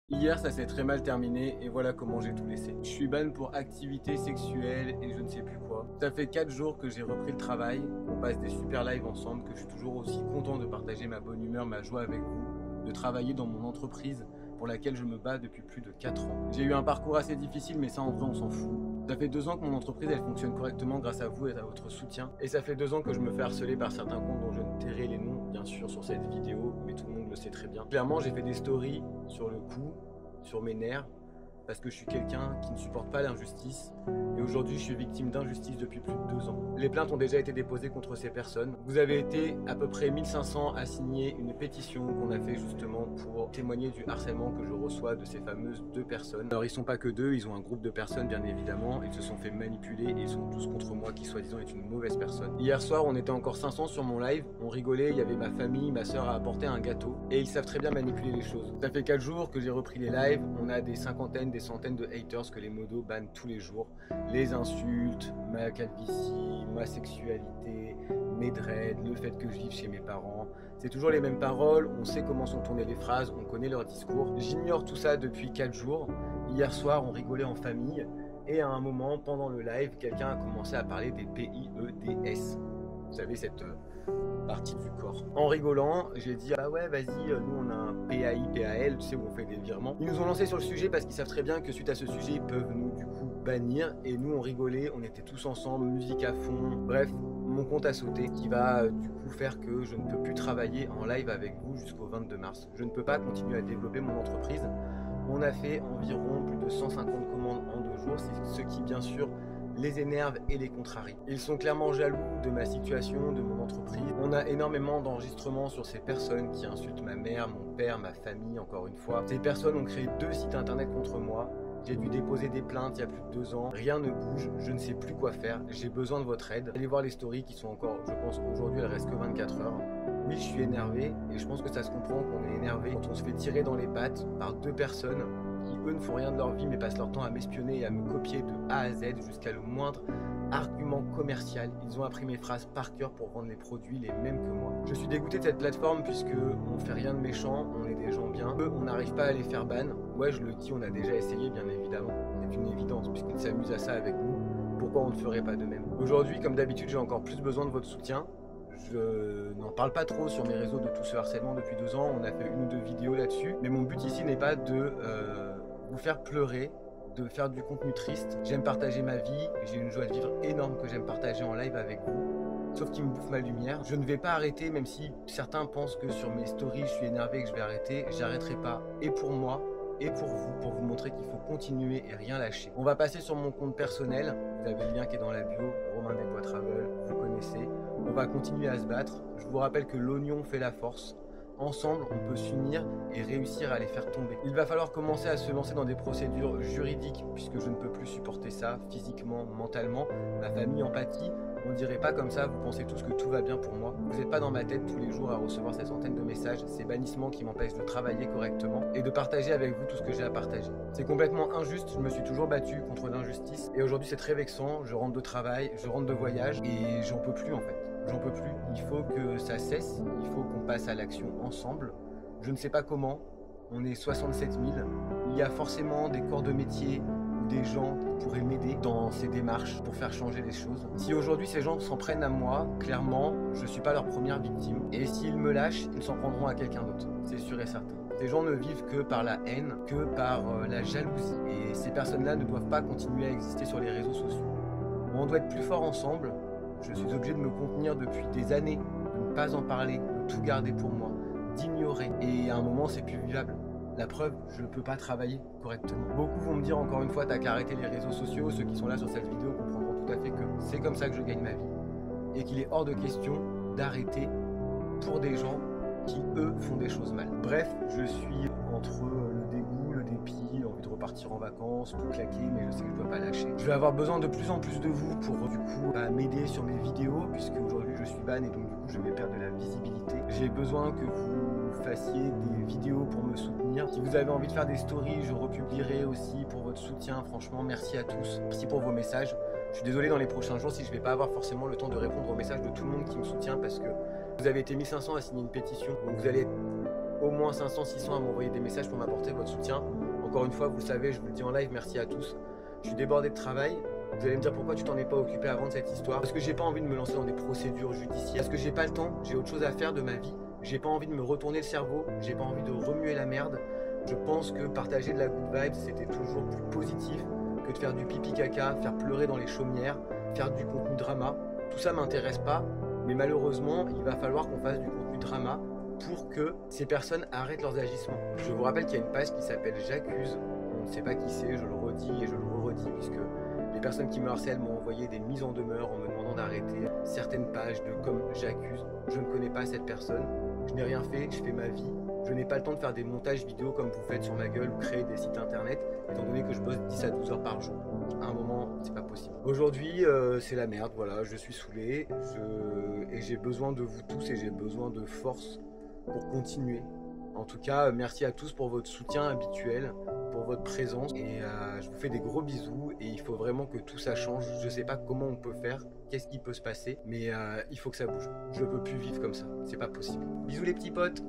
Hier, ça s'est très mal terminé et voilà comment j'ai tout laissé. Je suis ban pour activité sexuelle et je ne sais plus quoi. Ça fait 4 jours que j'ai repris le travail, on passe des super lives ensemble, que je suis toujours aussi content de partager ma bonne humeur, ma joie avec vous, de travailler dans mon entreprise pour laquelle je me bats depuis plus de 4 ans. J'ai eu un parcours assez difficile, mais ça en vrai on s'en fout. Ça fait 2 ans que mon entreprise elle fonctionne correctement grâce à vous et à votre soutien. Et ça fait 2 ans que je me fais harceler par certains comptes dont je ne tairai les noms bien sûr sur cette vidéo, mais tout le monde le sait très bien. Clairement j'ai fait des stories sur le coup, sur mes nerfs, parce que je suis quelqu'un qui ne supporte pas l'injustice et aujourd'hui je suis victime d'injustice depuis plus de 2 ans. Les plaintes ont déjà été déposées contre ces personnes. Vous avez été à peu près 1500 à signer une pétition qu'on a fait justement pour témoigner du harcèlement que je reçois de ces fameuses 2 personnes. Alors ils sont pas que 2, ils ont un groupe de personnes bien évidemment, ils se sont fait manipuler et ils sont tous contre moi qui soi-disant est une mauvaise personne. Hier soir on était encore 500 sur mon live, on rigolait, il y avait ma famille, ma soeur a apporté un gâteau et ils savent très bien manipuler les choses. Ça fait 4 jours que j'ai repris les lives, on a des cinquantaines, des centaines de haters que les modos bannent tous les jours. Les insultes, ma calvitie, ma sexualité, mes dreads, le fait que je vive chez mes parents. C'est toujours les mêmes paroles, on sait comment sont tournées les phrases, on connaît leur discours. J'ignore tout ça depuis 4 jours. Hier soir, on rigolait en famille et à un moment, pendant le live, quelqu'un a commencé à parler des PIEDS. Vous savez, cette partie du corps. En rigolant, j'ai dit ah ouais vas-y, nous on a un PAI, PAL, tu sais où on fait des virements. Ils nous ont lancé sur le sujet parce qu'ils savent très bien que suite à ce sujet ils peuvent nous du coup bannir et nous on rigolait, on était tous ensemble, musique à fond, bref, mon compte a sauté qui va du coup faire que je ne peux plus travailler en live avec vous jusqu'au 22 mars. Je ne peux pas continuer à développer mon entreprise. On a fait environ plus de 150 commandes en 2 jours, ce qui bien sûr les énerve et les contrarie. Ils sont clairement jaloux de ma situation, de mon entreprise. On a énormément d'enregistrements sur ces personnes qui insultent ma mère, mon père, ma famille, encore une fois. Ces personnes ont créé 2 sites internet contre moi. J'ai dû déposer des plaintes il y a plus de 2 ans. Rien ne bouge, je ne sais plus quoi faire. J'ai besoin de votre aide. Allez voir les stories qui sont encore, je pense, aujourd'hui, elles restent que 24 heures. Oui, je suis énervé et je pense que ça se comprend qu'on est énervé quand on se fait tirer dans les pattes par 2 personnes qui eux ne font rien de leur vie mais passent leur temps à m'espionner et à me copier de A à Z jusqu'à le moindre argument commercial. Ils ont appris mes phrases par cœur pour vendre les produits les mêmes que moi. Je suis dégoûté de cette plateforme puisque on fait rien de méchant, on est des gens bien. Eux, on n'arrive pas à les faire ban. Ouais, je le dis, on a déjà essayé bien évidemment. C'est une évidence puisqu'ils s'amusent à ça avec nous. Pourquoi on ne ferait pas de même? Aujourd'hui, comme d'habitude, j'ai encore plus besoin de votre soutien. Je n'en parle pas trop sur mes réseaux de tout ce harcèlement depuis 2 ans, on a fait 1 ou 2 vidéos là-dessus, mais mon but ici n'est pas de vous faire pleurer, de faire du contenu triste. J'aime partager ma vie, j'ai une joie de vivre énorme que j'aime partager en live avec vous, sauf qu'il me bouffe ma lumière. Je ne vais pas arrêter, même si certains pensent que sur mes stories je suis énervé et que je vais arrêter, j'arrêterai pas, et pour moi, et pour vous montrer qu'il faut continuer et rien lâcher. On va passer sur mon compte personnel, vous avez le lien qui est dans la bio, Romain Desbois Travel, vous connaissez. On va continuer à se battre. Je vous rappelle que l'oignon fait la force. Ensemble, on peut s'unir et réussir à les faire tomber. Il va falloir commencer à se lancer dans des procédures juridiques puisque je ne peux plus supporter ça physiquement, mentalement. Ma famille en pâtit. On dirait pas comme ça, vous pensez tous que tout va bien pour moi. Vous n'êtes pas dans ma tête tous les jours à recevoir ces centaines de messages, ces bannissements qui m'empêchent de travailler correctement et de partager avec vous tout ce que j'ai à partager. C'est complètement injuste, je me suis toujours battu contre l'injustice et aujourd'hui c'est très vexant, je rentre de travail, je rentre de voyage et j'en peux plus en fait. J'en peux plus, il faut que ça cesse, il faut qu'on passe à l'action ensemble. Je ne sais pas comment, on est 67 000, il y a forcément des corps de métier ou des gens qui pourraient m'aider dans ces démarches pour faire changer les choses. Si aujourd'hui ces gens s'en prennent à moi, clairement, je ne suis pas leur première victime. Et s'ils me lâchent, ils s'en prendront à quelqu'un d'autre, c'est sûr et certain. Ces gens ne vivent que par la haine, que par la jalousie. Et ces personnes-là ne doivent pas continuer à exister sur les réseaux sociaux. On doit être plus fort ensemble. Je suis obligé de me contenir depuis des années, de ne pas en parler, de tout garder pour moi, d'ignorer. Et à un moment, c'est plus vivable. La preuve, je ne peux pas travailler correctement. Beaucoup vont me dire encore une fois, t'as qu'à arrêter les réseaux sociaux. Ceux qui sont là sur cette vidéo comprendront tout à fait que c'est comme ça que je gagne ma vie. Et qu'il est hors de question d'arrêter pour des gens qui, eux, font des choses mal. Bref, je suis entre le dégoût, le dépit, l'envie de repartir en vacances, tout claquer, mais je sais que je dois pas lâcher. Je vais avoir besoin de plus en plus de vous pour du coup m'aider sur mes vidéos, puisque aujourd'hui je suis ban et donc du coup je vais perdre de la visibilité. J'ai besoin que vous fassiez des vidéos pour me soutenir. Si vous avez envie de faire des stories, je republierai aussi pour votre soutien. Franchement, merci à tous. Merci pour vos messages. Je suis désolé dans les prochains jours si je vais pas avoir forcément le temps de répondre aux messages de tout le monde qui me soutient parce que vous avez été 1500 à signer une pétition, donc vous allez être au moins 500-600 à m'envoyer des messages pour m'apporter votre soutien. Encore une fois, vous le savez, je vous le dis en live, merci à tous. Je suis débordé de travail. Vous allez me dire pourquoi tu t'en es pas occupé avant de cette histoire. Parce que j'ai pas envie de me lancer dans des procédures judiciaires. Parce que j'ai pas le temps, j'ai autre chose à faire de ma vie. J'ai pas envie de me retourner le cerveau, j'ai pas envie de remuer la merde. Je pense que partager de la good vibe, c'était toujours plus positif que de faire du pipi caca, faire pleurer dans les chaumières, faire du contenu drama. Tout ça m'intéresse pas, mais malheureusement, il va falloir qu'on fasse du contenu drama pour que ces personnes arrêtent leurs agissements. Je vous rappelle qu'il y a une page qui s'appelle J'accuse. On ne sait pas qui c'est, je le redis et je le redis puisque les personnes qui me harcèlent m'ont envoyé des mises en demeure en me demandant d'arrêter certaines pages de comme J'accuse. Je ne connais pas cette personne, je n'ai rien fait, je fais ma vie. Je n'ai pas le temps de faire des montages vidéo comme vous faites sur ma gueule ou créer des sites internet, étant donné que je bosse 10 à 12 heures par jour. À un moment, c'est pas possible. Aujourd'hui, c'est la merde, voilà, je suis saoulé, et j'ai besoin de vous tous et j'ai besoin de force pour continuer. En tout cas, merci à tous pour votre soutien habituel, pour votre présence, et je vous fais des gros bisous, et il faut vraiment que tout ça change. Je sais pas comment on peut faire, qu'est-ce qui peut se passer, mais il faut que ça bouge. Je peux plus vivre comme ça, c'est pas possible. Bisous les petits potes!